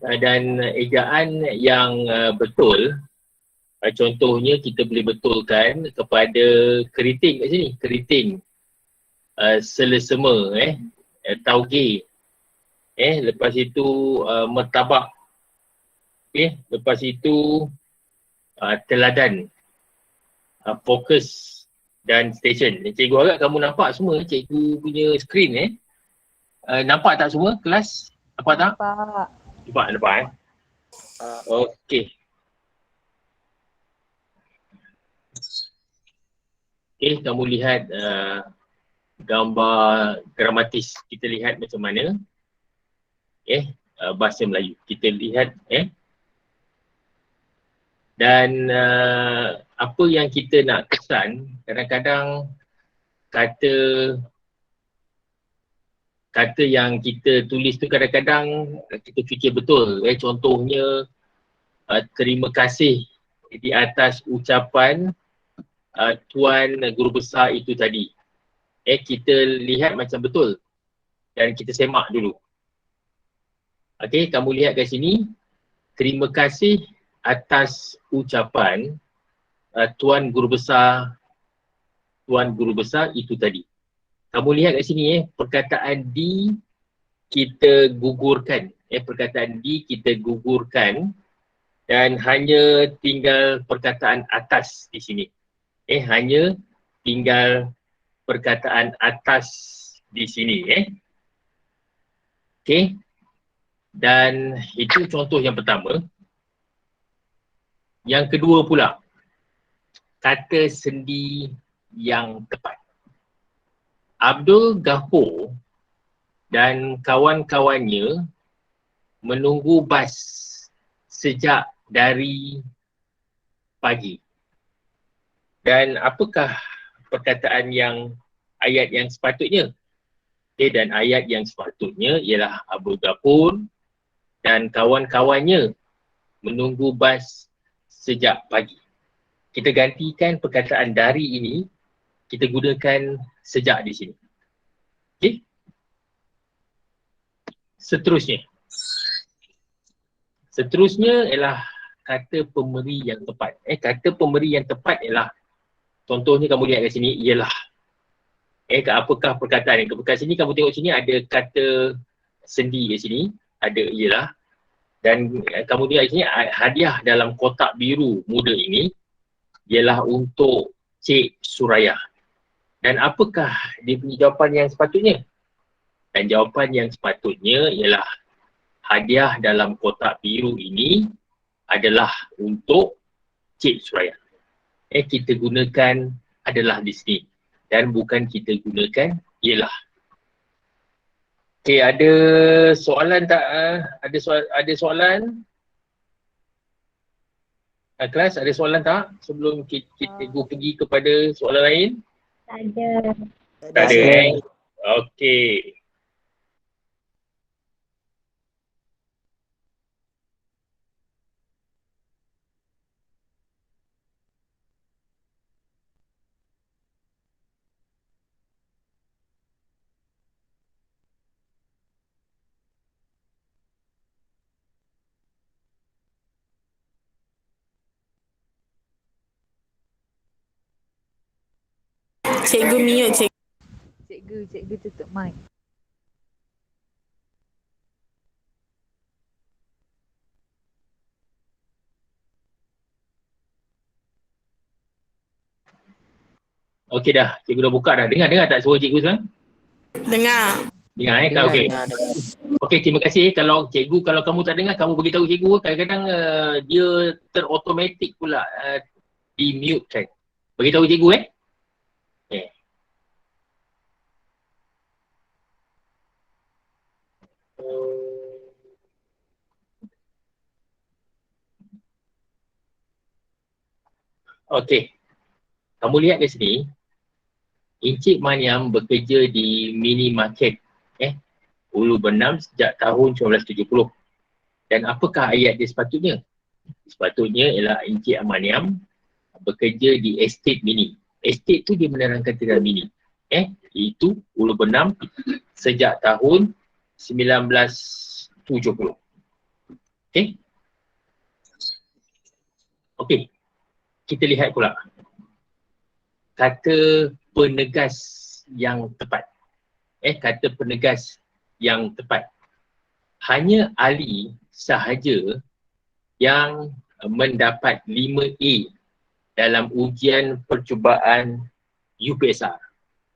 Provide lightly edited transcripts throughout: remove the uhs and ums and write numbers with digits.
Dan ejaan yang betul, contohnya kita boleh betulkan kepada keriting kat sini, keriting, selesema, tauge, lepas itu martabak, lepas itu teladan, fokus dan station. Cikgu harap kamu nampak semua cikgu punya skrin nampak tak semua kelas? Nampak tak? Nampak. Okey. Kamu lihat gambar gramatis. Kita lihat macam mana bahasa Melayu. Kita lihat dan apa yang kita nak kesan, kadang-kadang kata yang kita tulis tu kadang-kadang kita fikir betul. Contohnya terima kasih di atas ucapan Tuan Guru Besar itu tadi. Kita lihat macam betul dan kita semak dulu. Okey, kamu lihat kat sini. Terima kasih atas ucapan Tuan Guru Besar itu tadi. Kamu lihat kat sini perkataan di kita gugurkan. Perkataan di kita gugurkan dan hanya tinggal perkataan atas di sini. Hanya tinggal perkataan atas di sini. Okey. Dan itu contoh yang pertama. Yang kedua pula, kata sendi yang tepat. Abdul Ghafur dan kawan-kawannya menunggu bas sejak dari pagi. Dan apakah perkataan yang ayat yang sepatutnya? Dan ayat yang sepatutnya ialah Abdul Ghafur dan kawan-kawannya menunggu bas sejak pagi. Kita gantikan perkataan dari ini, kita gunakan sejak di sini. Okey? Seterusnya ialah kata pemberi yang tepat. Kata pemberi yang tepat ialah, contohnya kamu lihat kat sini, ialah. Apakah perkataan yang kat sini, kamu tengok sini ada kata sendi kat sini, ada ialah. Dan kamu lihat kat sini, hadiah dalam kotak biru muda ini ialah untuk Cik Suraya. Dan apakah dia punya jawapan yang sepatutnya? Dan jawapan yang sepatutnya ialah hadiah dalam kotak biru ini adalah untuk Cik Suraya. Kita gunakan adalah di sini dan bukan kita gunakan ialah. Okey, ada soalan tak? Ada soalan? Kelas, ada soalan tak sebelum kita pergi kepada soalan lain? Tak ada. Okey. Cikgu mute, Cikgu tutup mic. Okey dah, cikgu dah buka dah. Dengar tak suara cikgu sekarang? Dengar. Dengar okey. Okey, terima kasih. Kalau kamu tak dengar, kamu beritahu cikgu. Kadang-kadang dia terautomatik pula di mute kan. Beritahu cikgu Okey. Kamu lihat kat sini, Encik Maniam bekerja di minimarket Ulu Bernam sejak tahun 1970. Dan apakah ayat dia sepatutnya? Sepatutnya ialah Encik Maniam bekerja di estate mini. Estate tu dia menerangkan tidak mini. Itu Ulu Bernam sejak tahun 1970. Okey? Okey. Kita lihat pula kata penegas yang tepat. Kata penegas yang tepat. Hanya Ali sahaja yang mendapat 5A dalam ujian percubaan UPSR.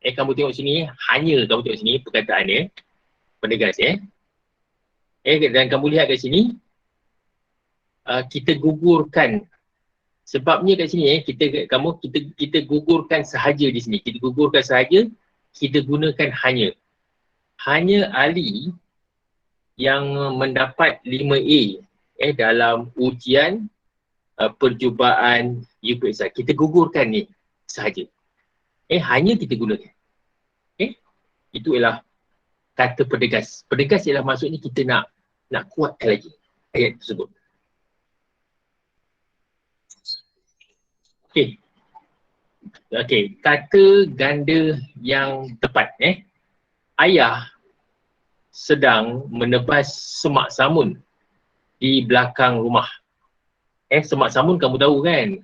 Kamu tengok sini, hanya kamu tengok sini perkataan dia, penegas dan kamu lihat kat sini, kita gugurkan. Sebabnya kat sini kita gugurkan sahaja di sini. Kita gugurkan sahaja, kita gunakan hanya. Hanya Ali yang mendapat 5A dalam ujian percubaan UPSR. Kita gugurkan ni sahaja. Hanya kita gunakan. Itu ialah kata penegas. Penegas ialah maksudnya kita nak kuatkan lagi ayat tersebut. Okey, kata ganda yang tepat. Ayah sedang menebas semak samun di belakang rumah. Semak samun kamu tahu kan?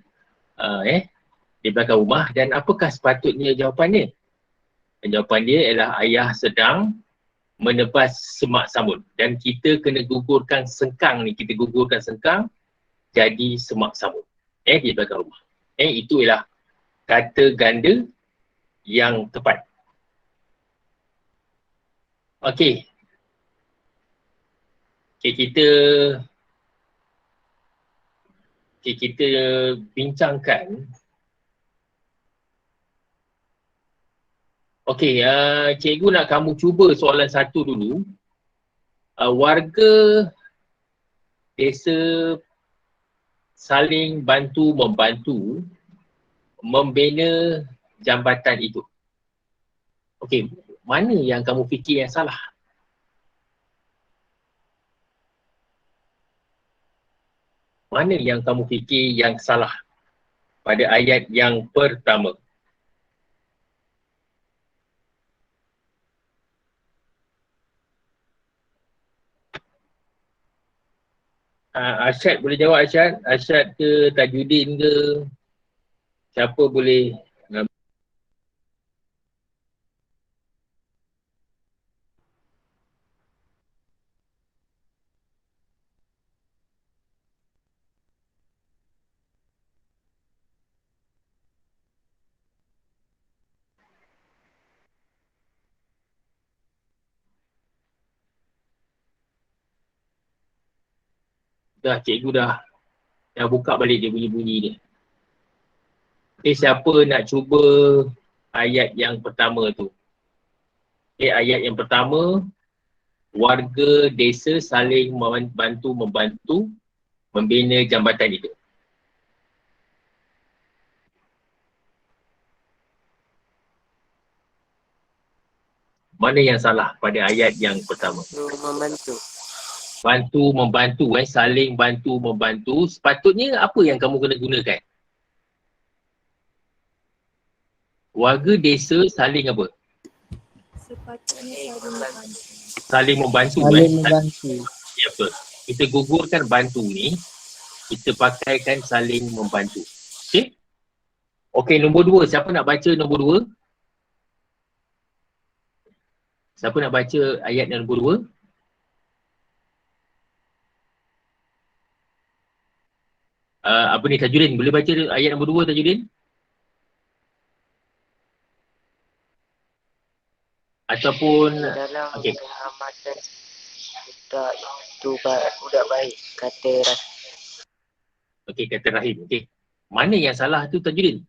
Di belakang rumah. Dan apakah sepatutnya jawapannya? Jawapan dia ialah ayah sedang menebas semak samun. Dan kita kena gugurkan sengkang ni. Kita gugurkan sengkang jadi semak samun. Di belakang rumah. Itu ialah kata ganda yang tepat. Okey. Kita bincangkan. Okey, cikgu nak kamu cuba soalan satu dulu. Warga desa saling bantu-membantu membina jambatan itu. Okey, mana yang kamu fikir yang salah? Mana yang kamu fikir yang salah pada ayat yang pertama? Arsyad boleh jawab, Arsyad? Arsyad ke Tajuddin ke? Siapa boleh? Dah, cikgu dah buka balik dia bunyi-bunyi dia. Siapa nak cuba ayat yang pertama tu? Ayat yang pertama, warga desa saling membantu membina jambatan itu. Mana yang salah pada ayat yang pertama? Membantu, saling bantu-membantu. Sepatutnya apa yang kamu kena gunakan? Warga desa saling apa? Sepatutnya saling membantu. Saling membantu. Ya, betul. Kita gugurkan bantu ni, kita pakaikan saling membantu. Okey? Okey, nombor 2. Siapa nak baca nombor 2? Siapa nak baca ayat yang nombor 2? Apa ni, Tajuddin? Boleh baca ayat nombor 2, Tajuddin? Ataupun okey. Budak itu budak baik, kata Rahim. Okey, kata Rahim. Okey. Mana yang salah tu, Tajuddin?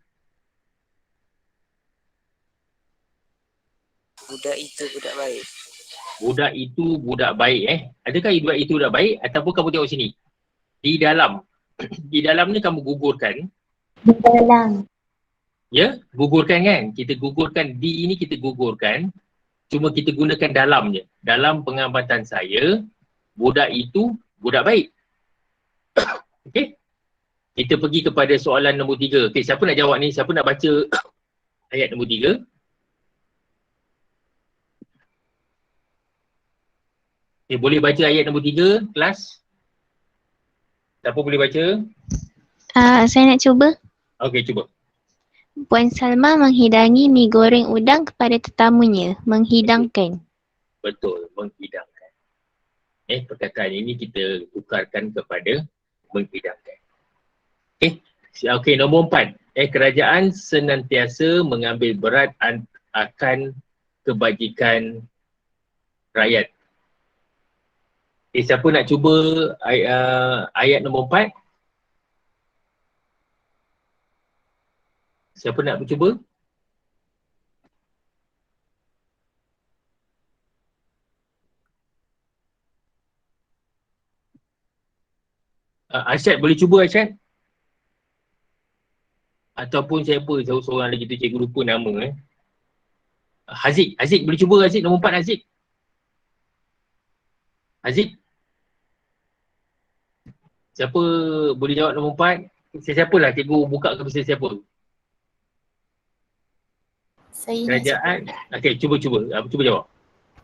Budak itu budak baik. Budak itu budak baik Adakah budak itu budak baik ataupun kamu tengok sini? Di dalam. Di dalam ni kamu gugurkan. Di dalam. Ya, gugurkan kan? Kita gugurkan, di ini kita gugurkan. Cuma kita gunakan dalamnya. Dalam pengamatan saya, budak itu budak baik. Okey? Kita pergi kepada soalan nombor 3. Okey, siapa nak jawab ni? Siapa nak baca ayat nombor 3? Boleh baca ayat nombor 3, kelas? Siapa boleh baca? Saya nak cuba. Okey, cuba. Puan Salma menghidangi mi goreng udang kepada tetamunya. Menghidangkan. Betul, menghidangkan. Perkataan ini kita tukarkan kepada menghidangkan. Okey, nombor 4. Kerajaan senantiasa mengambil berat akan kebajikan rakyat. Siapa nak cuba ayat nombor 4? Siapa nak cuba? Arsyad boleh cuba, Arsyad? Ataupun siapa seorang lagi tu, cikgu lupa nama. Haziq boleh cuba Haziq, nombor 4 Haziq. Haziq? Siapa boleh jawab nombor 4? Siapalah cikgu buka ke pasal siapa? Saya nak Kerajaan. Okey, cuba jawab.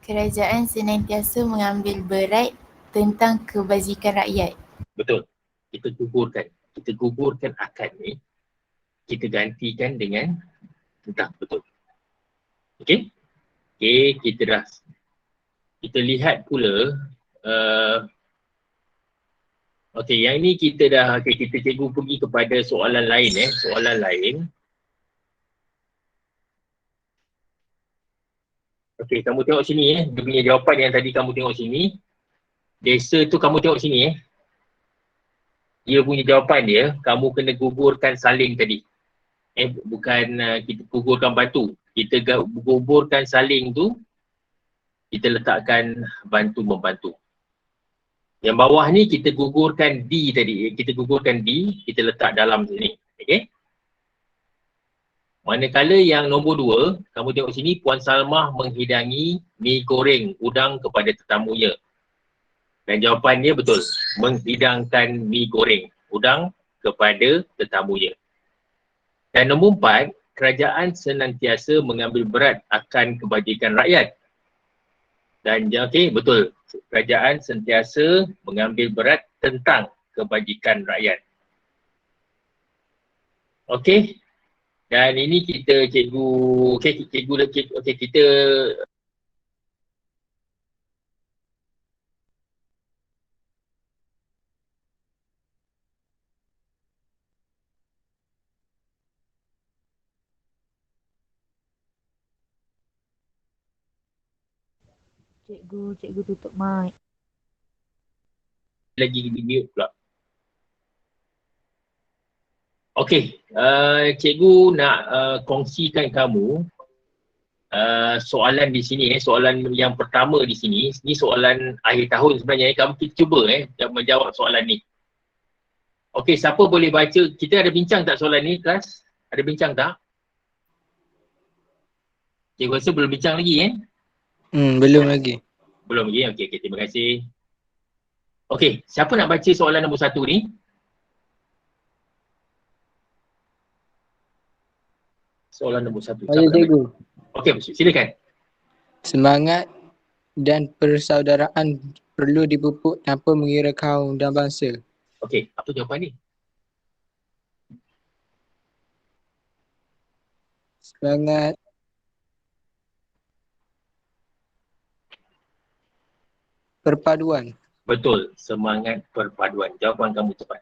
kerajaan senantiasa mengambil berat tentang kebajikan rakyat. Betul. Kita gugurkan akan ni. Kita gantikan dengan tentang. Betul. Okey? Kita lihat pula okey, yang ni kita dah kita cikgu pergi kepada soalan lain soalan lain. Okey, kamu tengok sini dia punya jawapan yang tadi kamu tengok sini. Desa tu kamu tengok sini Dia punya jawapan dia, kamu kena gugurkan saling tadi. Bukan kita gugurkan batu. Kita gugurkan saling tu, kita letakkan bantu membantu. Yang bawah ni kita gugurkan D tadi. Kita gugurkan D, kita letak dalam sini. Okey? Manakala yang nombor 2, kamu tengok sini, Puan Salmah menghidangi mi goreng udang kepada tetamunya. Dan jawapannya betul. Menghidangkan mi goreng udang kepada tetamunya. Dan nombor 4, kerajaan senantiasa mengambil berat akan kebajikan rakyat. Dan okey, betul. Kerajaan sentiasa mengambil berat tentang kebajikan rakyat. Okey. Dan ini kita kita Cikgu tutup mic. lagi di mute pula. Okey, cikgu nak kongsikan kamu soalan di sini soalan yang pertama di sini. Ni soalan akhir tahun sebenarnya. Kamu kita cuba menjawab soalan ni. Okey, siapa boleh baca? Kita ada bincang tak soalan ni, kelas? Ada bincang tak? Cikgu rasa belum bincang lagi Belum lagi. Belum lagi. Okey, terima kasih. Okey, siapa nak baca soalan nombor 1 ni? Soalan nombor 1. Saya cikgu. Okey, silakan. Semangat dan persaudaraan perlu dipupuk tanpa mengira kaum dan bangsa. Okey, apa jawapan ni? Semangat perpaduan. Betul, semangat perpaduan. Jawapan kamu tepat.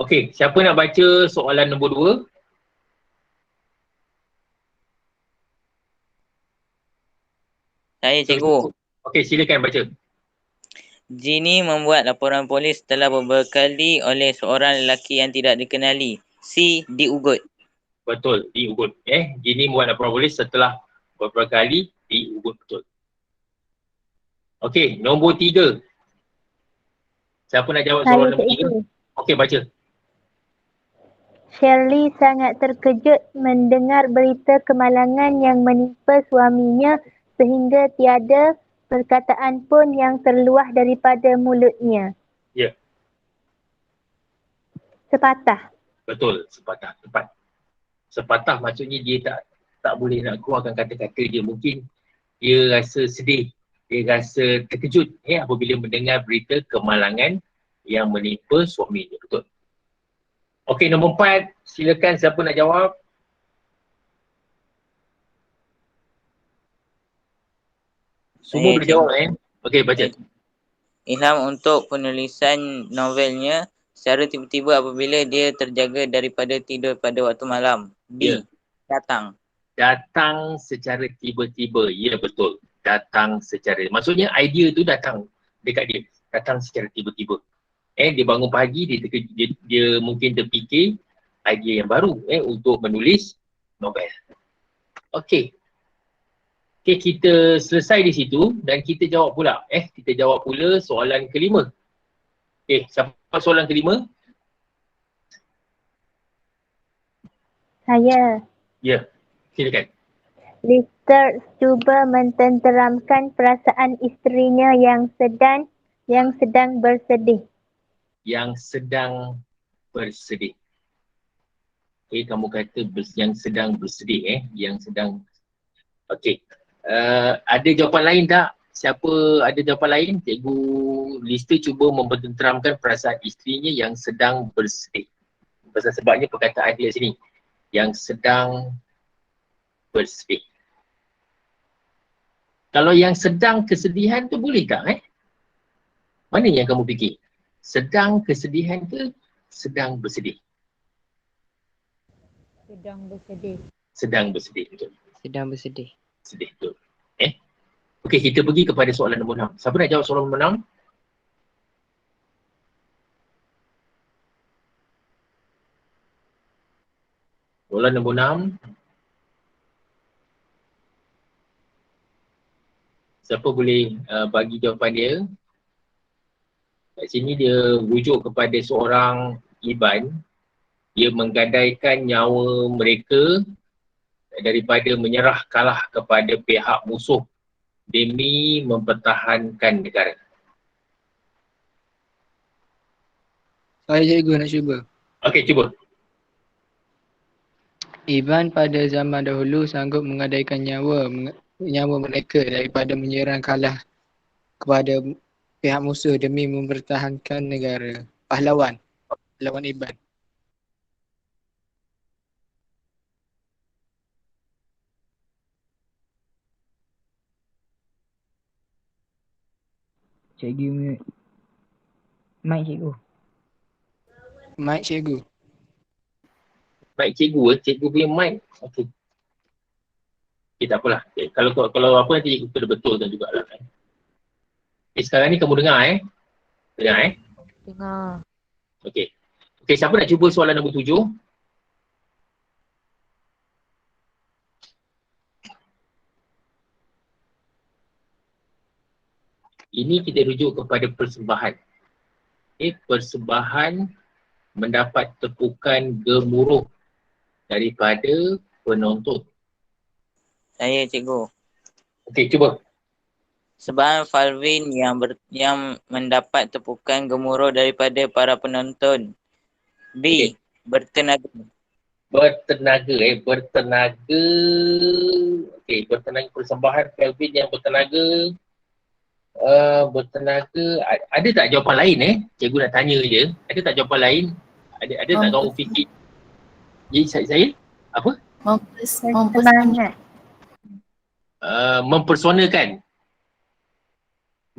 Okey, siapa nak baca soalan nombor 2? Saya cikgu. Okey, silakan baca. Jini membuat laporan polis setelah beberapa kali oleh seorang lelaki yang tidak dikenali. C. Diugut. Betul, diugut. Gini buat laporan polis setelah beberapa kali diugut. Betul. Okey, nombor 3. Siapa nak jawab soalan nombor 3? Okey, baca. Shirley sangat terkejut mendengar berita kemalangan yang menimpa suaminya sehingga tiada perkataan pun yang terluah daripada mulutnya. Ya. Sepatah. Betul, sepatah. Tepat. Sepatah maksudnya dia tak boleh nak keluarkan kata-kata dia. Mungkin dia rasa sedih dia rasa terkejut apabila mendengar berita kemalangan yang menimpa suaminya. Betul. Okey, nombor 4. Silakan siapa nak jawab. Semua boleh jawab Okey, baca. Ilham untuk penulisan novelnya secara tiba-tiba apabila dia terjaga daripada tidur pada waktu malam. B. Datang. Datang secara tiba-tiba. Ya, betul. Datang secara, maksudnya idea tu datang dekat dia. Datang secara tiba-tiba. Dia bangun pagi, dia mungkin terfikir idea yang baru untuk menulis novel. Okey. Okey, kita selesai di situ dan kita jawab pula. Kita jawab pula soalan kelima. Okey, siapa soalan kelima? Saya. Ya, silakan. Lister cuba mententeramkan perasaan isterinya yang sedang bersedih. Yang sedang bersedih. Kamu kata yang sedang bersedih yang sedang. Okey. Ada jawapan lain tak? Siapa ada jawapan lain? Cikgu Lister cuba mententeramkan perasaan isterinya yang sedang bersedih. Pasal sebabnya perkataan dia sini. Yang sedang bersedih. Kalau yang sedang kesedihan tu boleh tak Mana yang kamu fikir? Sedang kesedihan ke sedang bersedih? Sedang bersedih. Sedang bersedih, betul. Sedang bersedih. Sedih, betul. Okey, kita pergi kepada soalan nombor 6. Siapa nak jawab soalan nombor 6? Soalan nombor 6. Siapa boleh bagi jawapan dia? Kat sini dia rujuk kepada seorang Iban. Dia menggadaikan nyawa mereka daripada menyerah kalah kepada pihak musuh demi mempertahankan negara. Saya cikgu nak cuba. Okey, cuba. Iban pada zaman dahulu sanggup menggadaikan nyawa mereka daripada menyerang kalah kepada pihak musuh demi mempertahankan negara. Pahlawan Iban. Cikgu mute. Mic cikgu. Mic cikgu. Mic cikgu cikgu punya mic. Okey. Okey, tak apalah. Kalau apa nanti cikgu kena betulkan jugalah sekarang ni kamu dengar Dengar Dengar. Okey. Okey, siapa nak cuba soalan nombor 7? Ini kita rujuk kepada persembahan. Persembahan mendapat tepukan gemuruh daripada penonton. Saya cikgu. Okey, cuba. Sebarang Falvin yang mendapat tepukan gemuruh daripada para penonton. B. Bertenaga. Bertenaga. Okey, bertenaga, persembahan Kelvin yang bertenaga. Bertenaga. Ada tak jawapan lain Cikgu nak tanya je. Ada tak jawapan lain? Ada tak kamu fikir? Jadi saya apa? Mempersemangat. Mempersonakan.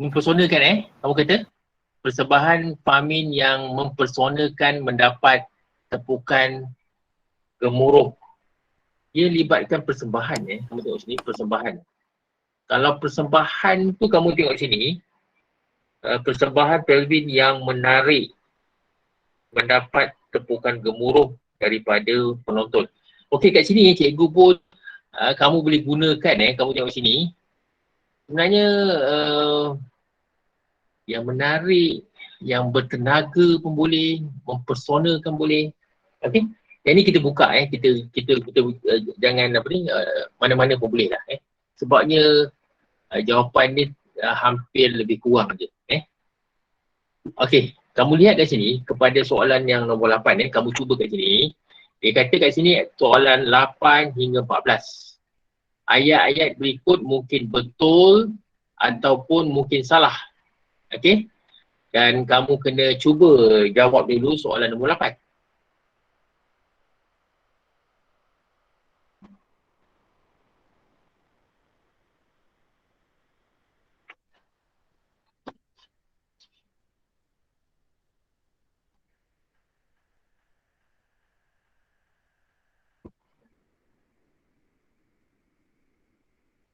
Mempersonakan kamu kata? Persembahan Famin yang mempersonakan mendapat tepukan gemuruh. Dia libatkan persembahan kamu tengok sini, persembahan. Kalau persembahan tu kamu tengok sini, persembahan Kelvin yang menarik mendapat tepukan gemuruh daripada penonton. Okey, kat sini cikgu pun kamu boleh gunakan kamu tengok sini. Sebenarnya yang menarik, yang bertenaga pun boleh, mempersonakan boleh. Okey. Yang ni kita buka kita jangan mana-mana pun boleh lah sebabnya jawapan ni hampir lebih kurang je Okey, kamu lihat kat sini kepada soalan yang nombor 8 kamu cuba kat sini. Dia kata kat sini soalan 8 hingga 14. Ayat-ayat berikut mungkin betul ataupun mungkin salah. Okey? Dan kamu kena cuba jawab dulu soalan nombor 8.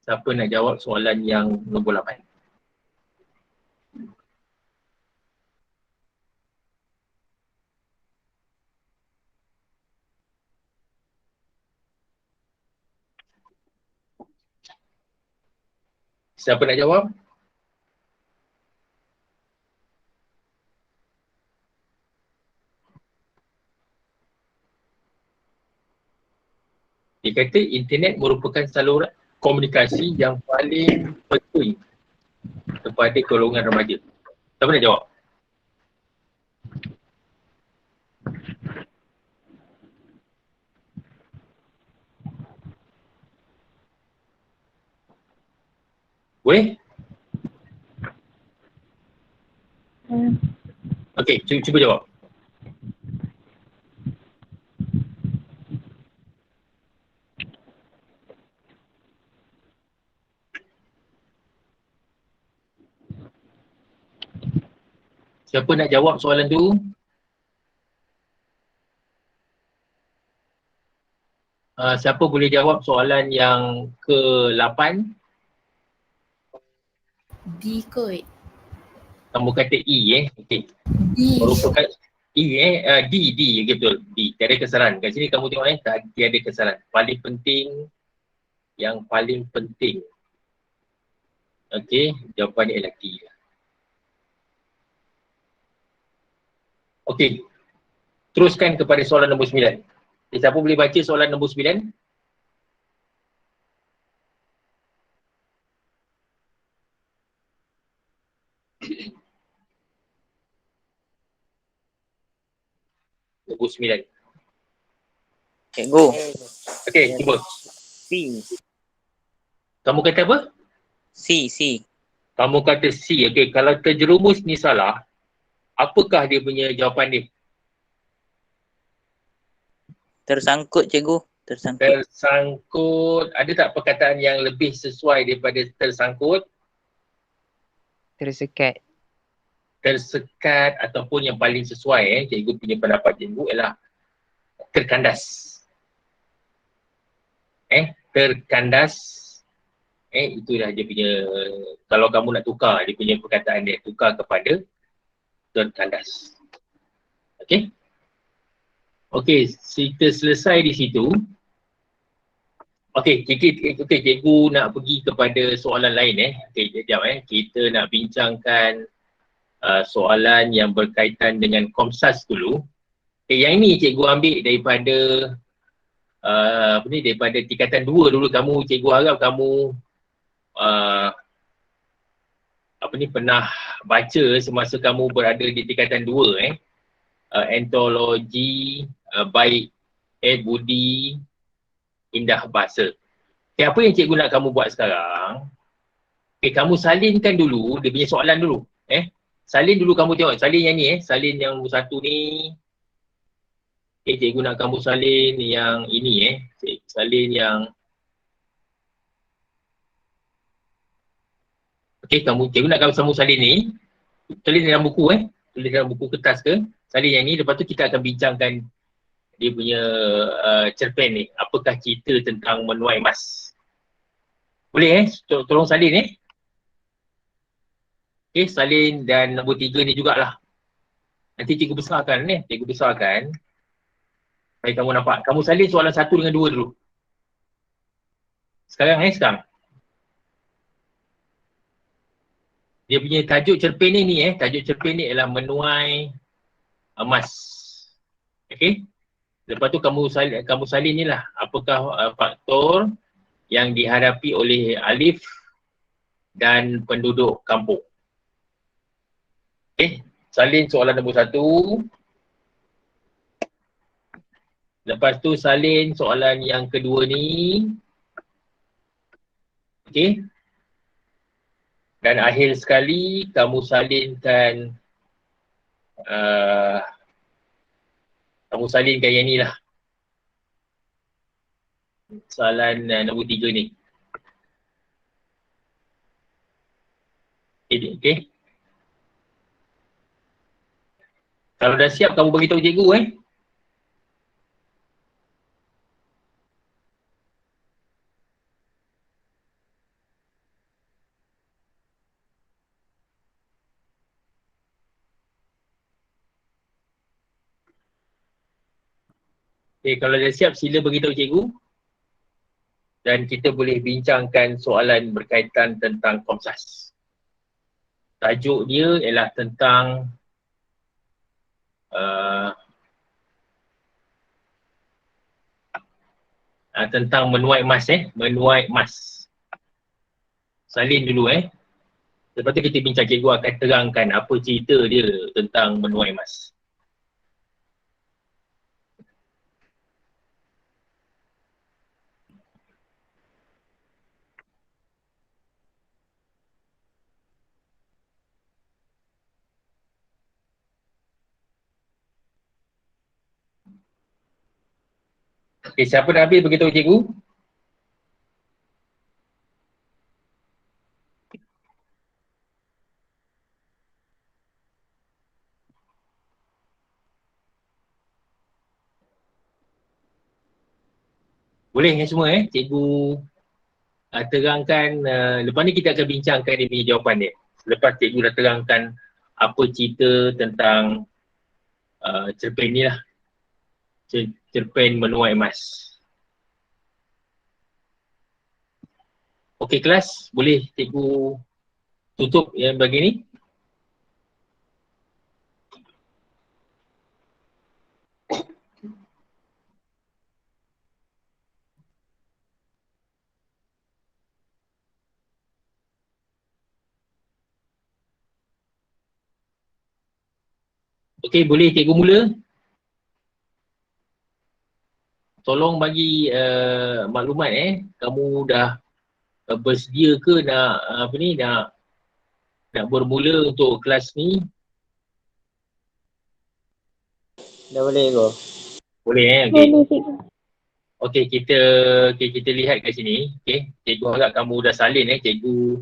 Siapa nak jawab soalan yang nombor 8? Siapa nak jawab? Dia kata internet merupakan saluran komunikasi yang paling penting kepada golongan remaja. Siapa nak jawab? Boleh? Okey, cuba jawab. Siapa nak jawab soalan tu? Siapa boleh jawab soalan yang ke-8? D kot. Kamu kata E okey. D. Merupakan D, okey betul. D, tiada kesalahan. Kat sini kamu tengok tiada kesalahan. Paling penting, yang paling penting. Okey, jawapan ialah D. Okey, teruskan kepada soalan nombor 9. Siapa boleh baca soalan nombor 9? Nombor 9. Cikgu. Okey, cuba. C. Kamu kata apa? C. Kamu kata C. Okey, kalau terjerumus ni salah, apakah dia punya jawapan dia? Tersangkut cikgu. Tersangkut. Ada tak perkataan yang lebih sesuai daripada tersangkut? Tersekat. Tersekat ataupun yang paling sesuai cikgu punya pendapat cikgu ialah terkandas. Terkandas. Itulah dia punya, kalau kamu nak tukar dia punya perkataan dia, tukar kepada terkandas. Okey? Okey, kita selesai di situ. Okey, cikgu nak pergi kepada soalan lain Okey, sekejap kita nak bincangkan soalan yang berkaitan dengan Komsas dulu. Okey, yang ini cikgu ambil daripada daripada tingkatan 2 dulu. Cikgu harap kamu pernah baca semasa kamu berada di tingkatan 2 Antologi Baik Budi Indah Bahasa. Okay, apa yang cikgu nak kamu buat sekarang? Okay, kamu salinkan dulu dia punya soalan dulu. Salin dulu, kamu tengok salin yang ni salin yang satu ni. Okay, cikgu nak kamu salin yang ini salin yang cikgu nak kamu salin ni. Tulis dalam buku tulis dalam buku kertas ke, salin yang ni. Lepas tu kita akan bincangkan dia punya cerpen ni. Apakah cerita tentang menuai emas? Boleh tolong salin Okay, salin dan nombor 3 ni jugalah. Nanti cikgu besarkan cikgu besarkan. Baik, kamu nampak. Kamu salin soalan 1 dengan 2 dulu. Sekarang sekarang. Dia punya tajuk cerpen ni tajuk cerpen ni ialah menuai emas. Okey? Lepas tu kamu salin ni lah. Apakah faktor yang dihadapi oleh Alif dan penduduk kampung. Okey, salin soalan nombor 1. Lepas tu salin soalan yang kedua ni. Okey. Dan akhir sekali kamu salinkan yang ni lah. Soalan nombor 3 ni. Okay. Kalau dah siap, kamu beritahu cikgu Okay, kalau dah siap, sila beritahu cikgu. Dan kita boleh bincangkan soalan berkaitan tentang Komsas. Tajuk dia ialah tentang tentang menuai emas menuai emas. Salin dulu Lepas tu kita bincang, cikgu akan terangkan apa cerita dia tentang menuai emas. Okay, siapa dah habis beritahu cikgu? Boleh semua cikgu terangkan, lepas ni kita akan bincangkan dia punya jawapan dia. Lepas cikgu dah terangkan apa cerita tentang cerpen ni lah. Cerpen menuai emas. Okey kelas, boleh cikgu tutup yang bagi ni? Okey, boleh cikgu mula? Tolong bagi maklumat kamu dah bersedia ke nak nak bermula untuk kelas ni? Dah boleh go. Boleh okey. Boleh cikgu. Okey, kita lihat kat sini. Okey, cikgu harap kamu dah salin cikgu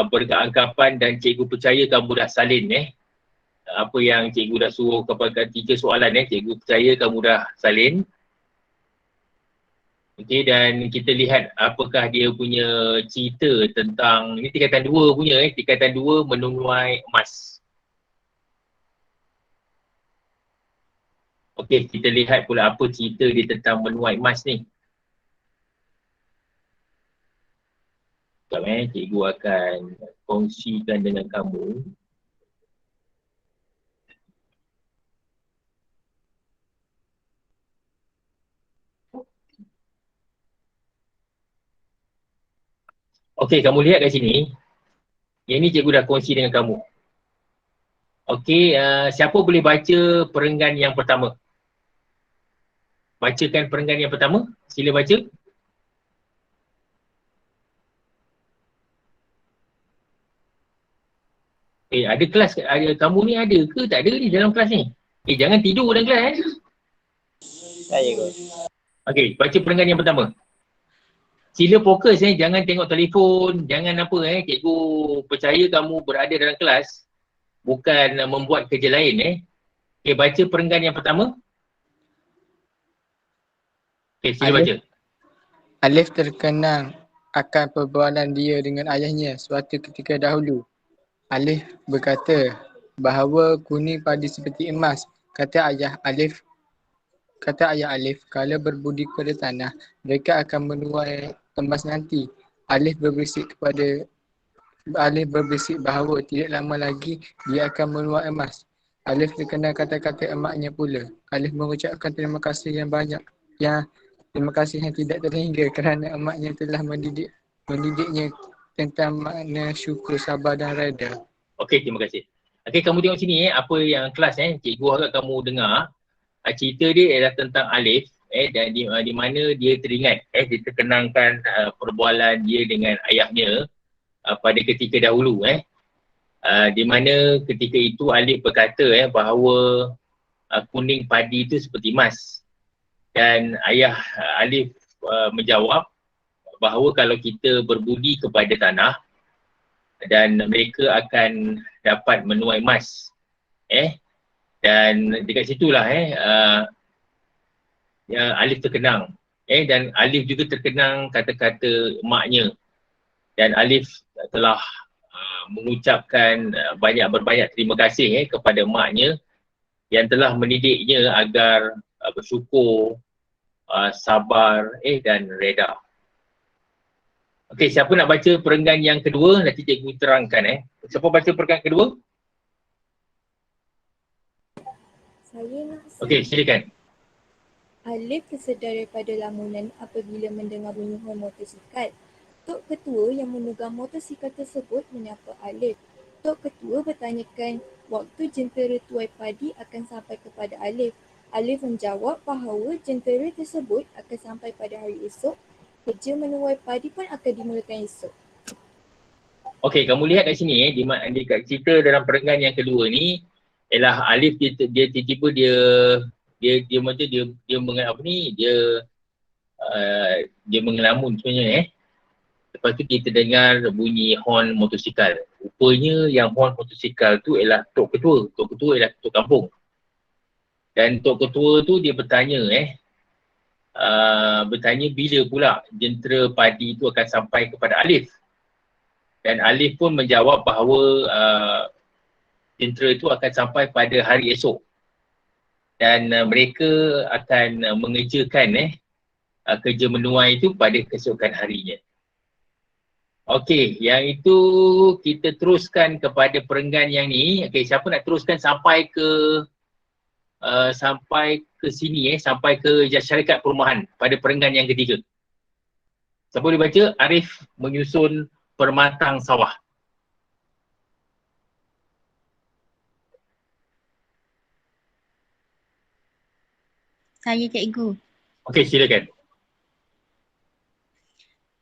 berkeanggapan dan cikgu percaya kamu dah salin apa yang cikgu dah suruh kepada 3 soalan cikgu percaya kamu dah salin. Okey, dan kita lihat apakah dia punya cerita tentang, ini tingkatan 2 punya tingkatan 2 menuai emas. Okey, kita lihat pula apa cerita dia tentang menuai emas ni. Sekejap cikgu akan kongsikan dengan kamu. Okey, kamu lihat kat sini. Yang ni cikgu dah kongsi dengan kamu. Okey, siapa boleh baca perenggan yang pertama? Bacakan perenggan yang pertama. Sila baca. Ada kelas, kamu ni ada ke tak ada ni dalam kelas ni? Jangan tidur dalam kelas Saya go. Okey, baca perenggan yang pertama. Sila fokus jangan tengok telefon, jangan apa cikgu percaya kamu berada dalam kelas, bukan membuat kerja lain Okey, baca perenggan yang pertama. Okey, sila baca. Alif terkenang akan perbualan dia dengan ayahnya suatu ketika dahulu. Alif berkata bahawa kuning padi seperti emas. Kata ayah Alif, kalau berbudi kepada tanah, mereka akan menuai emas nanti. Alif berbisik bahawa tidak lama lagi dia akan menuai emas. Alif terkenal kata-kata emaknya pula. Alif mengucapkan terima kasih yang banyak, terima kasih yang tidak terhingga kerana emaknya telah mendidiknya tentang makna syukur, sabar dan reda. Okey, terima kasih. Okey, kamu tengok sini apa yang kelas cikgu harap kamu dengar. Cerita dia ialah tentang Alif dan di mana dia teringat dia terkenangkan perbualan dia dengan ayahnya pada ketika dahulu di mana ketika itu Alif berkata bahawa kuning padi itu seperti emas, dan ayah Alif menjawab bahawa kalau kita berbudi kepada tanah dan mereka akan dapat menuai emas. Dan dekat situlah Alif terkenang. Dan Alif juga terkenang kata-kata emaknya. Dan Alif telah mengucapkan berbanyak terima kasih kepada emaknya yang telah mendidiknya agar bersyukur, sabar dan reda. Okey, siapa nak baca perenggan yang kedua? Nanti cikgu terangkan. Siapa baca perenggan kedua? Saya nak. Okey, silakan. Alif tersedar daripada lamunan apabila mendengar bunyi hon motosikal. Tok Ketua yang memegang motosikal tersebut menyapa Alif. Tok Ketua bertanyakan waktu jentera tuai padi akan sampai kepada Alif. Alif menjawab bahawa jentera tersebut akan sampai pada hari esok. Kerja menuai padi pun akan dimulakan esok. Okey, kamu lihat kat sini di kat cerita dalam perenggan yang kedua ni, ialah Alif dia tiba-tiba dia mengelamun sebenarnya. Lepas tu kita dengar bunyi hon motosikal. Rupanya yang hon motosikal tu ialah Tok Ketua. Tok Ketua ialah Ketua Kampung. Dan Tok Ketua tu dia bertanya bila pula jentera padi itu akan sampai kepada Alif. Dan Alif pun menjawab bahawa jentera itu akan sampai pada hari esok. Dan mereka akan mengerjakan kerja menuai itu pada keesokan harinya. Okey, yang itu kita teruskan kepada perenggan yang ni. Okey, siapa nak teruskan sampai ke sini sampai ke syarikat perumahan pada perenggan yang ketiga. Siapa boleh baca? Arif menyusun permatang sawah. Saya cikgu. Okey, silakan.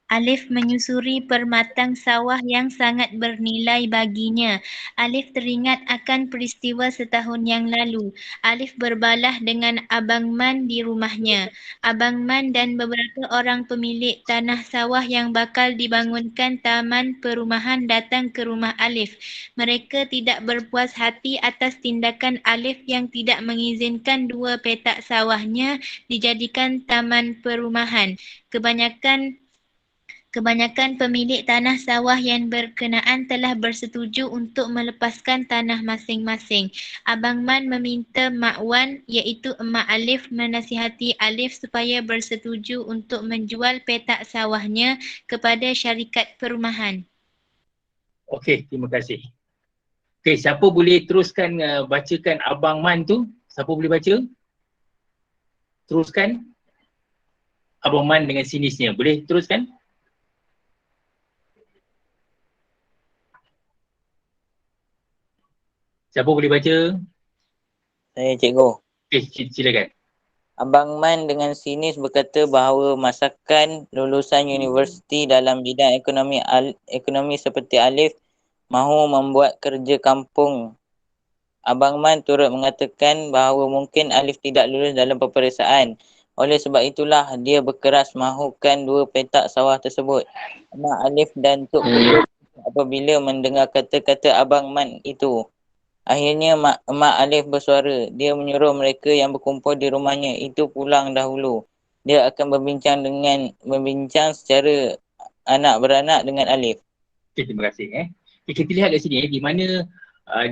Alif menyusuri permatang sawah yang sangat bernilai baginya. Alif teringat akan peristiwa setahun yang lalu. Alif berbalah dengan Abang Man di rumahnya. Abang Man dan beberapa orang pemilik tanah sawah yang bakal dibangunkan taman perumahan datang ke rumah Alif. Mereka tidak berpuas hati atas tindakan Alif yang tidak mengizinkan 2 petak sawahnya dijadikan taman perumahan. Kebanyakan pemilik tanah sawah yang berkenaan telah bersetuju untuk melepaskan tanah masing-masing. Abang Man meminta Mak Wan iaitu Emak Alif menasihati Alif supaya bersetuju untuk menjual petak sawahnya kepada syarikat perumahan. Okey, terima kasih. Okey, siapa boleh teruskan bacakan Abang Man tu? Siapa boleh baca? Teruskan. Abang Man dengan sinisnya. Boleh teruskan? Siapa boleh baca? Saya cikgu. Okey, silakan. Abang Man dengan sinis berkata bahawa masakan lulusan universiti dalam bidang ekonomi seperti Alif mahu membuat kerja kampung. Abang Man turut mengatakan bahawa mungkin Alif tidak lulus dalam peperiksaan. Oleh sebab itulah dia berkeras mahukan 2 petak sawah tersebut. Mak Alif dan Tok Ketua apabila mendengar kata-kata Abang Man itu. Akhirnya Mak Alif bersuara. Dia menyuruh mereka yang berkumpul di rumahnya itu pulang dahulu. Dia akan berbincang secara anak beranak dengan Alif. Okay, terima kasih. Kita lihat kat sini di mana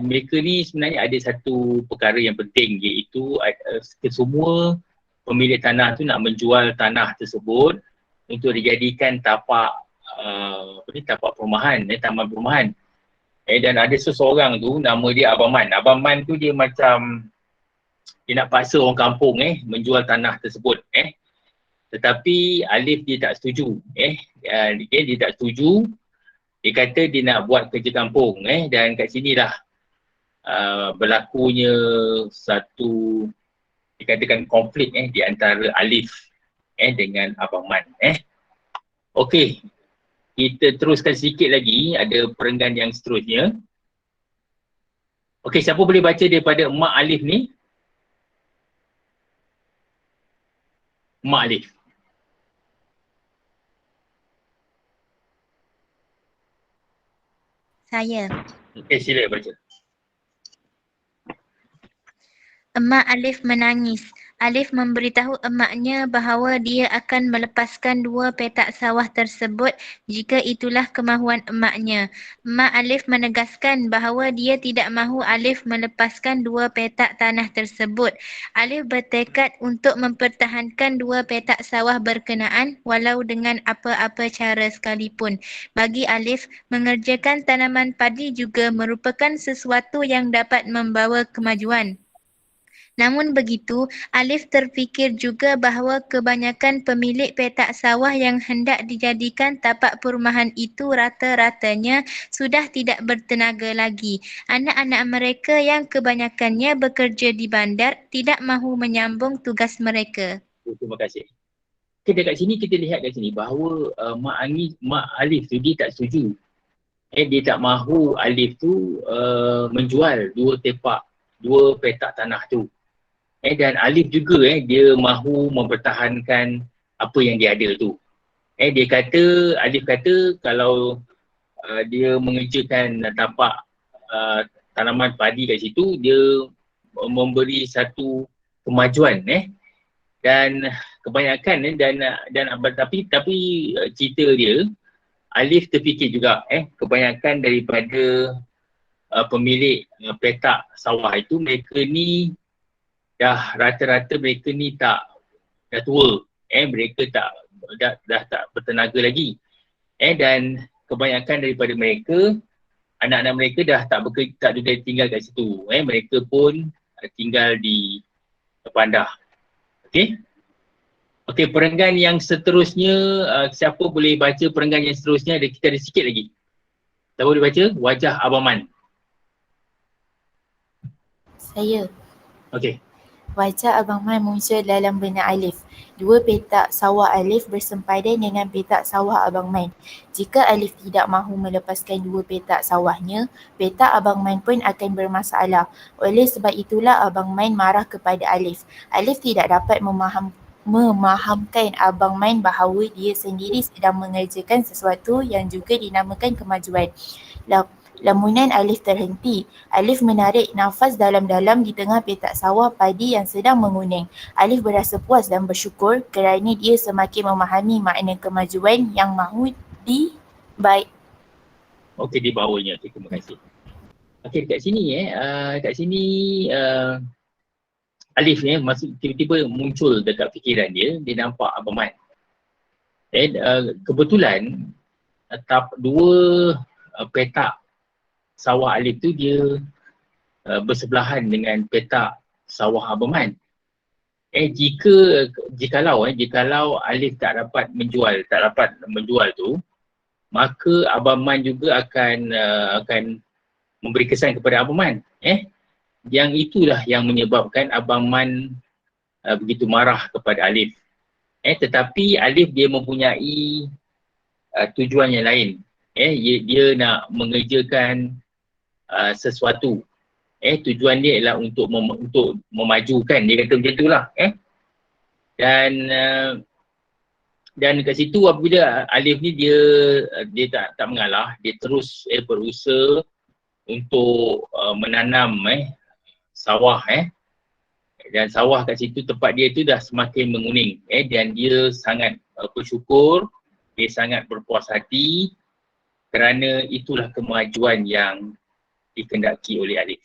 mereka ni sebenarnya ada satu perkara yang penting, iaitu semua pemilik tanah tu nak menjual tanah tersebut untuk dijadikan tapak perumahan, taman perumahan. Dan ada seseorang tu nama dia Abang Man. Abang Man tu dia macam dia nak paksa orang kampung menjual tanah tersebut. Tetapi Alif dia tak setuju. Dia tak setuju. Dia kata dia nak buat kerja kampung. Dan kat sinilah berlakunya satu dikatakan konflik di antara Alif dengan Abang Man. Okey. kita teruskan sedikit lagi, ada perenggan yang seterusnya. Okey, siapa boleh baca daripada Mak Alif ni? Mak Alif. Saya. Sila baca. Emak Alif menangis. Alif memberitahu emaknya bahawa dia akan melepaskan 2 petak sawah tersebut jika itulah kemahuan emaknya. Emak Alif menegaskan bahawa dia tidak mahu Alif melepaskan 2 petak tanah tersebut. Alif bertekad untuk mempertahankan 2 petak sawah berkenaan walau dengan apa-apa cara sekalipun. Bagi Alif, mengerjakan tanaman padi juga merupakan sesuatu yang dapat membawa kemajuan. Namun begitu, Alif terfikir juga bahawa kebanyakan pemilik petak sawah yang hendak dijadikan tapak perumahan itu rata-ratanya sudah tidak bertenaga lagi. Anak-anak mereka yang kebanyakannya bekerja di bandar tidak mahu menyambung tugas mereka. Terima kasih. Okay, dekat sini kita lihat kat sini bahawa Mak Alif tu dia tak setuju. Dia tak mahu Alif tu menjual 2 petak tanah tu. Dan Alif juga dia mahu mempertahankan apa yang dia ada tu. Alif kata kalau dia mengerjakan tapak tanaman padi kat situ, dia memberi satu kemajuan dan kebanyakan tapi cerita dia, Alif terfikir juga kebanyakan daripada pemilik petak sawah itu, mereka ni dah rata-rata mereka ni dah tua, mereka dah tak bertenaga lagi, dan kebanyakan daripada mereka, anak-anak mereka dah tak juga tinggal kat situ, mereka pun tinggal di bandar. Okey, perenggan yang seterusnya, siapa boleh baca perenggan yang seterusnya? Kita ada sikit lagi. Siapa boleh baca? Wajah Abang Man. Saya. Okey. Wajah Abang Man muncul dalam benak Alif. 2 petak sawah Alif bersempadan dengan petak sawah Abang Man. Jika Alif tidak mahu melepaskan 2 petak sawahnya, petak Abang Man pun akan bermasalah. Oleh sebab itulah Abang Man marah kepada Alif. Alif tidak dapat memahamkan Abang Man bahawa dia sendiri sedang mengerjakan sesuatu yang juga dinamakan kemajuan. Lamunan Alif terhenti. Alif menarik nafas dalam-dalam di tengah petak sawah padi yang sedang menguning. Alif berasa puas dan bersyukur kerana dia semakin memahami makna kemajuan yang mahu dibaik. Okey, di bawahnya. Okay, terima kasih. Okey, dekat sini Alif ni tiba-tiba muncul dekat fikiran dia nampak Abang Man. Kebetulan 2 petak sawah Alif tu dia bersebelahan dengan petak sawah Abang Man. Jikalau Alif tak dapat menjual tu, maka Abang Man juga akan memberi kesan kepada Abang Man. Yang itulah yang menyebabkan Abang Man begitu marah kepada Alif. Tetapi Alif dia mempunyai tujuan yang lain. Dia nak mengerjakan sesuatu. Tujuan dia ialah untuk memajukan, dia kata macam itulah. Dan kat situ apabila Alif ni dia tak mengalah, dia terus berusaha untuk menanam sawah. Dan sawah kat situ tempat dia tu dah semakin menguning, dan dia sangat bersyukur, dia sangat berpuas hati kerana itulah kemajuan yang dikendaki oleh Alif.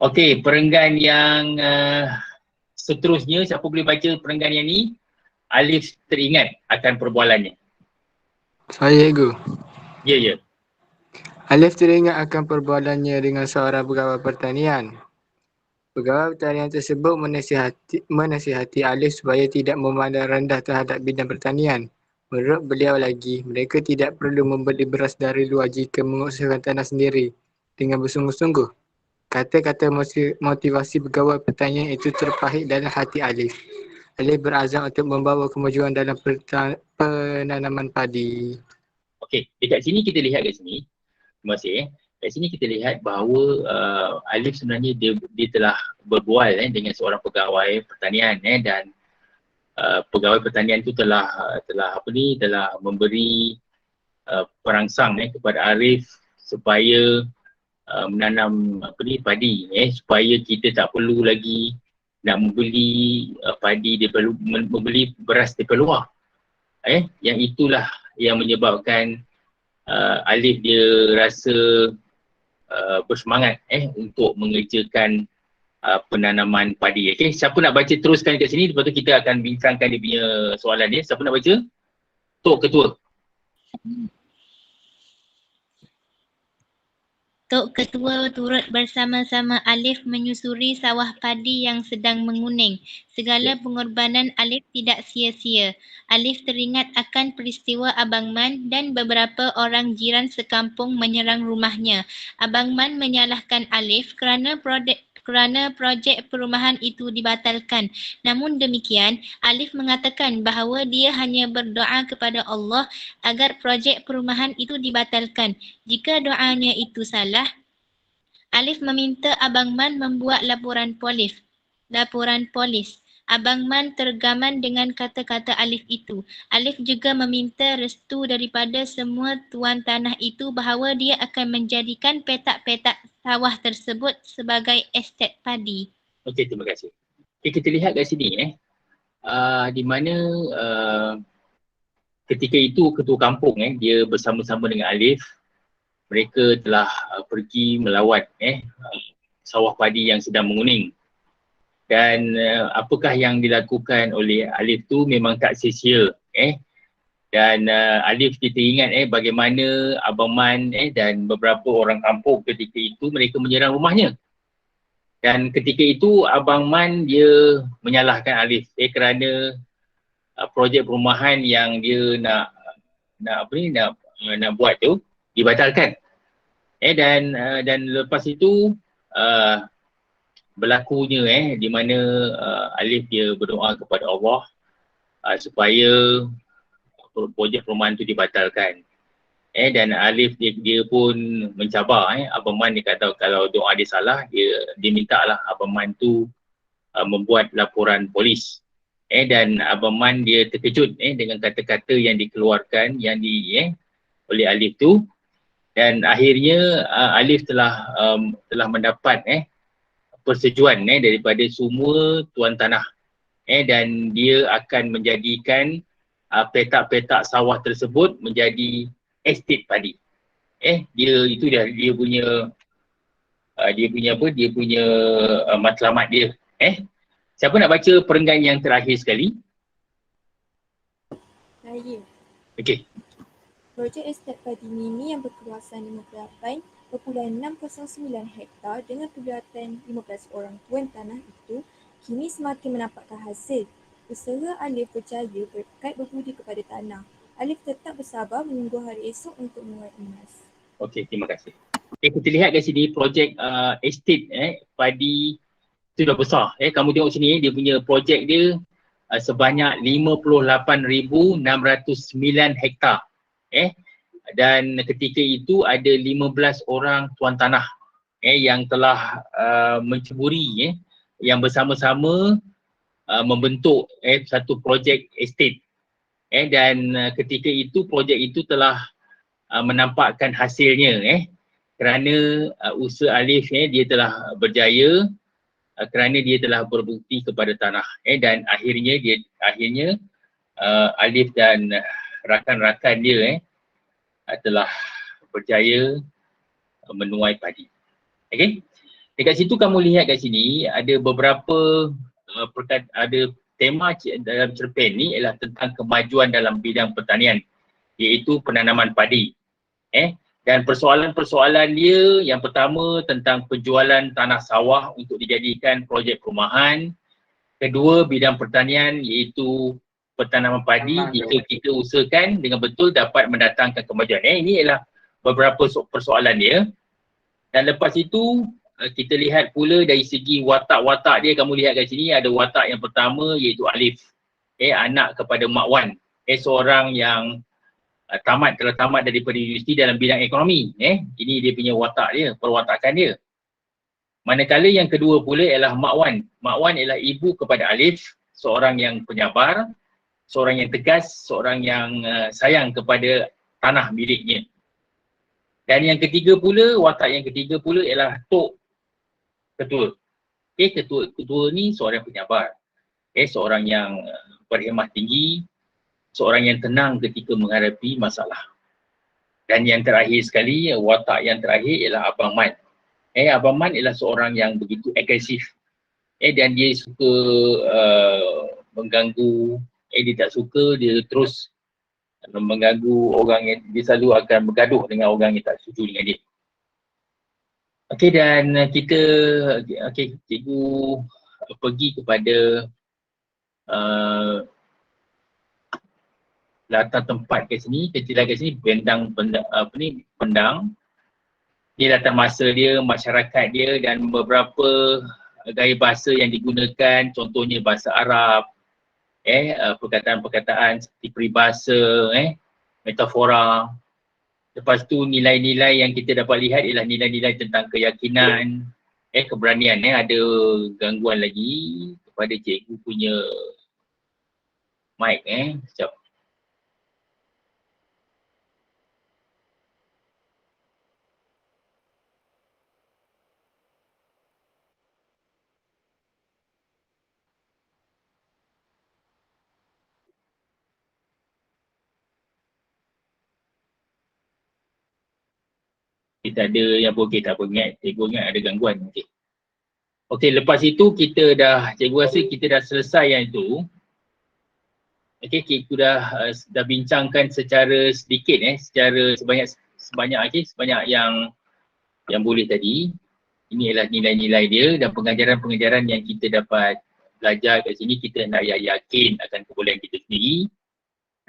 Okey, perenggan yang seterusnya, siapa boleh baca perenggan yang ni? Alif teringat akan perbualannya. Saya, Ego. Ya. Alif teringat akan perbualannya dengan seorang pegawai pertanian. Pegawai pertanian tersebut menasihati Alif supaya tidak memandang rendah terhadap bidang pertanian. Menurut beliau lagi, mereka tidak perlu membeli beras dari luar jika mengusahakan tanah sendiri dengan bersungguh-sungguh. Kata-kata motivasi pegawai pertanian itu terpahit dalam hati Alif. Alif berazam untuk membawa kemajuan dalam penanaman padi. Okey, dekat sini kita lihat kat sini. Terima kasih. Kat sini kita lihat bahawa Alif sebenarnya dia telah berbual dengan seorang pegawai pertanian dan pegawai pertanian tu telah memberi perangsang kepada Arif supaya menanam padi supaya kita tak perlu lagi nak membeli padi daripada membeli beras daripada luar. Yang itulah yang menyebabkan Alif dia rasa bersemangat untuk mengerjakan penanaman padi. Okey, siapa nak baca teruskan kat sini, lepas tu kita akan bincangkan dia punya soalan dia. Siapa nak baca? Tok Ketua. Tok Ketua turut bersama-sama Alif menyusuri sawah padi yang sedang menguning. Segala pengorbanan Alif tidak sia-sia. Alif teringat akan peristiwa Abang Man dan beberapa orang jiran sekampung menyerang rumahnya. Abang Man menyalahkan Alif kerana projek perumahan itu dibatalkan. Namun demikian, Alif mengatakan bahawa dia hanya berdoa kepada Allah agar projek perumahan itu dibatalkan. Jika doanya itu salah, Alif meminta Abang Man membuat laporan polis. Abang Man tergaman dengan kata-kata Alif itu. Alif juga meminta restu daripada semua tuan tanah itu bahawa dia akan menjadikan petak-petak sawah tersebut sebagai estet padi. Okey, terima kasih. Okay, kita lihat kat sini di mana ketika itu ketua kampung dia bersama-sama dengan Alif, mereka telah pergi melawat sawah padi yang sedang menguning. Dan apakah yang dilakukan oleh Alif tu memang tak sia-sia. Dan Alif kita ingat bagaimana Abang Man dan beberapa orang kampung ketika itu mereka menyerang rumahnya. Dan ketika itu Abang Man dia menyalahkan Alif kerana projek perumahan yang dia nak buat tu dibatalkan. Dan lepas itu berlakunya di mana Alif dia berdoa kepada Allah supaya projek perumahan itu dibatalkan. Dan Alif dia pun mencabar Abang Man dia kata kalau doa dia salah, dia minta lah Abang Man tu membuat laporan polis. Dan Abang Man dia terkejut dengan kata-kata yang dikeluarkan oleh Alif tu. Dan akhirnya Alif telah mendapat persetujuan daripada semua tuan tanah dan dia akan menjadikan petak-petak sawah tersebut menjadi estet padi. Dia punya matlamat dia. Siapa nak baca perenggan yang terakhir sekali? Saya. Okey. Projek estet padi mini yang berkeluasan 58.609 hektar dengan perkhidmatan 15 orang tuan tanah itu kini semakin menampakkan hasil. Usaha Alif berjaya berkat berbudi kepada tanah. Alif tetap bersabar menunggu hari esok untuk menuai emas. Okey, terima kasih. Kita lihat kat sini projek estate padi itu dah besar. Kamu tengok sini dia punya projek dia sebanyak 58,609 hektar. Dan ketika itu ada 15 orang tuan tanah yang telah menceburi yang bersama-sama membentuk satu projek estate. Dan ketika itu projek itu telah menampakkan hasilnya kerana usaha Alif dia telah berjaya kerana dia telah berbukti kepada tanah dan akhirnya Alif dan rakan-rakan dia telah berjaya menuai padi. Okey. Dekat situ kamu lihat kat sini ada beberapa ada tema dalam cerpen ni ialah tentang kemajuan dalam bidang pertanian iaitu penanaman padi. Dan persoalan-persoalan dia yang pertama tentang penjualan tanah sawah untuk dijadikan projek perumahan. Kedua, bidang pertanian iaitu penanaman padi jika kita usahakan dengan betul dapat mendatangkan kemajuan. Ini ialah beberapa persoalan dia. Dan lepas itu kita lihat pula dari segi watak-watak dia, kamu lihat kat sini ada watak yang pertama iaitu Alif. Anak kepada Mak Wan. Seorang yang telah tamat daripada universiti dalam bidang ekonomi. Ini dia punya watak dia, perwatakan dia. Manakala yang kedua pula ialah Mak Wan. Mak Wan ialah ibu kepada Alif, seorang yang penyabar, seorang yang tegas, seorang yang sayang kepada tanah miliknya. Dan yang ketiga pula, watak yang ketiga pula ialah Tok Ketua. Ketua ni seorang penyabar. Seorang yang berhemah tinggi, seorang yang tenang ketika menghadapi masalah. Dan yang terakhir sekali, watak yang terakhir ialah Abang Man. Abang Man ialah seorang yang begitu agresif. Dan dia suka mengganggu, dia tak suka, dia terus mengganggu orang yang, dia selalu akan bergaduh dengan orang yang tak setuju dengan dia. Okey, dan kita, cikgu pergi kepada latar tempat kat sini, kecilan kat sini, pendang. Dia latar masa dia, masyarakat dia dan beberapa gaya bahasa yang digunakan, contohnya bahasa Arab, perkataan-perkataan seperti peribahasa, metafora. Lepas tu nilai-nilai yang kita dapat lihat ialah nilai-nilai tentang keyakinan, keberanian. Ada gangguan lagi kepada cikgu punya mic. Sekejap. Kita ada yang okey, tak apa, cikgu ingat ada gangguan. Okey, lepas itu kita dah, cikgu rasa kita dah selesai yang itu. Okey, cikgu dah bincangkan secara sedikit, secara sebanyak yang boleh tadi. Ini adalah nilai-nilai dia dan pengajaran-pengajaran yang kita dapat belajar kat sini. Kita nak yakin akan kebolehan kita sendiri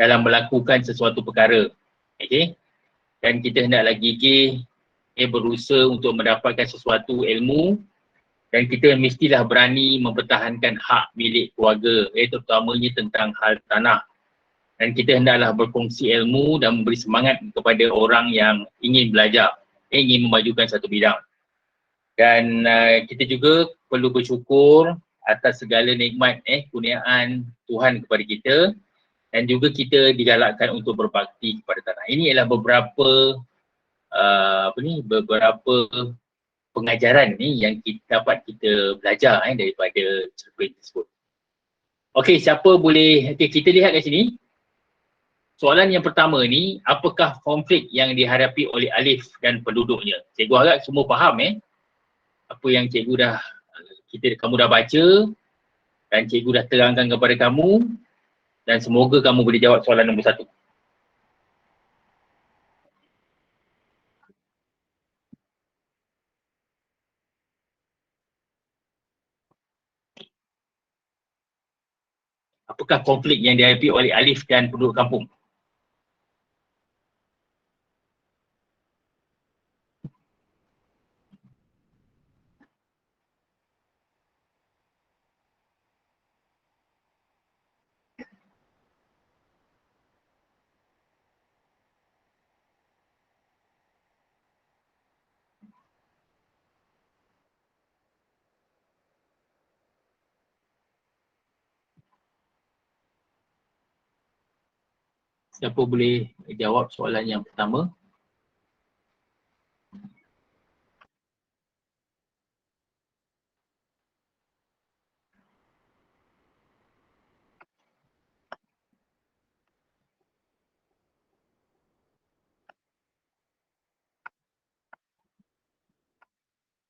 dalam melakukan sesuatu perkara. Okey, dan kita hendaklah gigih berusaha untuk mendapatkan sesuatu ilmu dan kita mestilah berani mempertahankan hak milik keluarga, terutamanya tentang hal tanah. Dan kita hendaklah berkongsi ilmu dan memberi semangat kepada orang yang ingin belajar, ingin memajukan satu bidang. Dan kita juga perlu bersyukur atas segala nikmat, kurniaan Tuhan kepada kita dan juga kita digalakkan untuk berbakti kepada tanah. Ini adalah beberapa pengajaran yang dapat kita belajar daripada cerpen tersebut. Okey, siapa boleh, kita lihat kat sini. Soalan yang pertama ni, apakah konflik yang dihadapi oleh Alif dan penduduknya? Cikgu harap semua faham apa yang cikgu kamu dah baca dan cikgu dah terangkan kepada kamu dan semoga kamu boleh jawab soalan nombor 1. Apakah konflik yang dihadapi oleh Alif dan penduduk kampung? Siapa boleh jawab soalan yang pertama?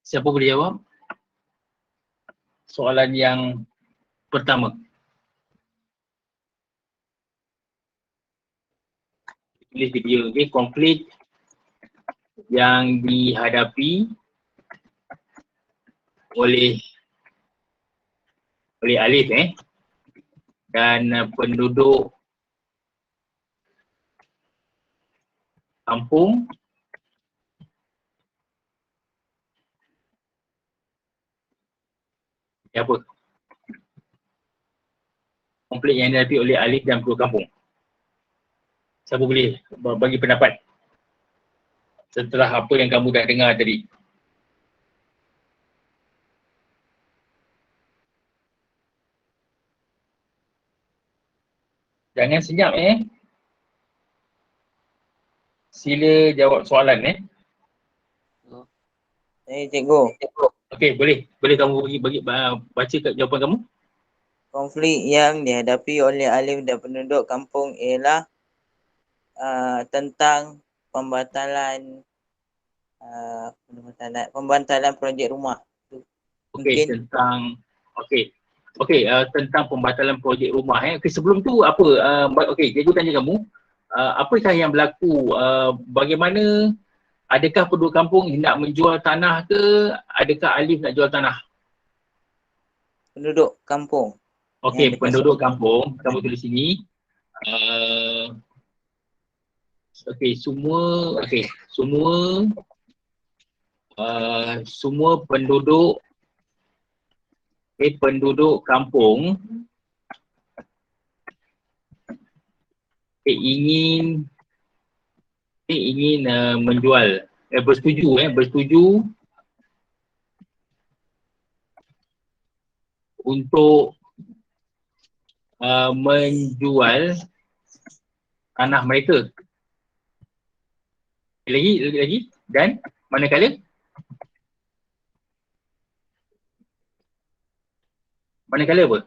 Siapa boleh jawab? Soalan yang pertama. Tulis video, konflik yang dihadapi oleh Alif dan penduduk kampung Apa? Konflik yang dihadapi oleh Alif dan penduduk kampung. Siapa boleh bagi pendapat setelah apa yang kamu dah dengar tadi? Jangan senyap Sila jawab soalan Cikgu. Okey, boleh kamu bagi baca kat jawapan kamu. Konflik yang dihadapi oleh Alif dan penduduk kampung ialah tentang pembatalan projek rumah. Okey, tentang tentang pembatalan projek rumah Okey, sebelum tu apa okey, cikgu tanya kamu apakah yang berlaku, bagaimana, adakah penduduk kampung hendak menjual tanah ke, adakah Alif nak jual tanah? Penduduk kampung. Okey, penduduk kampung, kamu tulis sini. Semua penduduk kampung ingin menjual, bersetuju untuk menjual tanah mereka. Lagi dan manakala apa?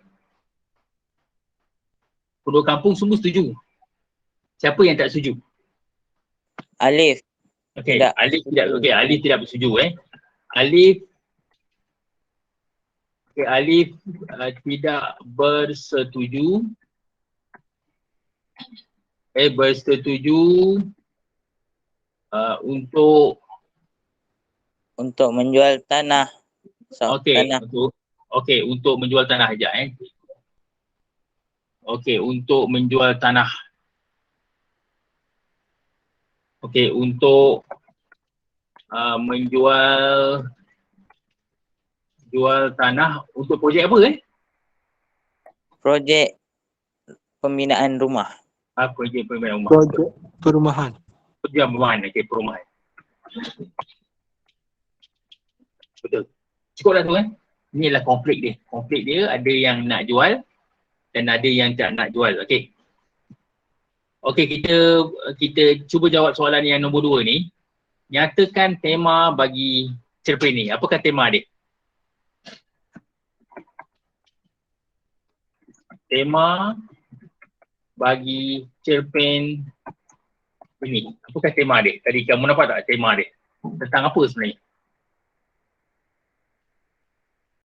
Penduduk kampung semua setuju. Siapa yang tak setuju? Alif. Okey, Alif tidak bersetuju Alif tidak bersetuju. Untuk menjual tanah. Untuk menjual tanah sekejap untuk menjual tanah. Untuk jual tanah untuk projek apa Projek pembinaan rumah. Projek pembinaan rumah. Projek perumahan. Perumahan. Betul. Cukup dah tu Inilah konflik dia. Konflik dia ada yang nak jual dan ada yang tak nak jual. Okey. Kita cuba jawab soalan yang nombor 2 ni. Nyatakan tema bagi cerpen ni. Apakah tema dia? Tema bagi cerpen ini. Apakah tema dia? Tadi kamu nampak tak tema dia? Tentang apa sebenarnya?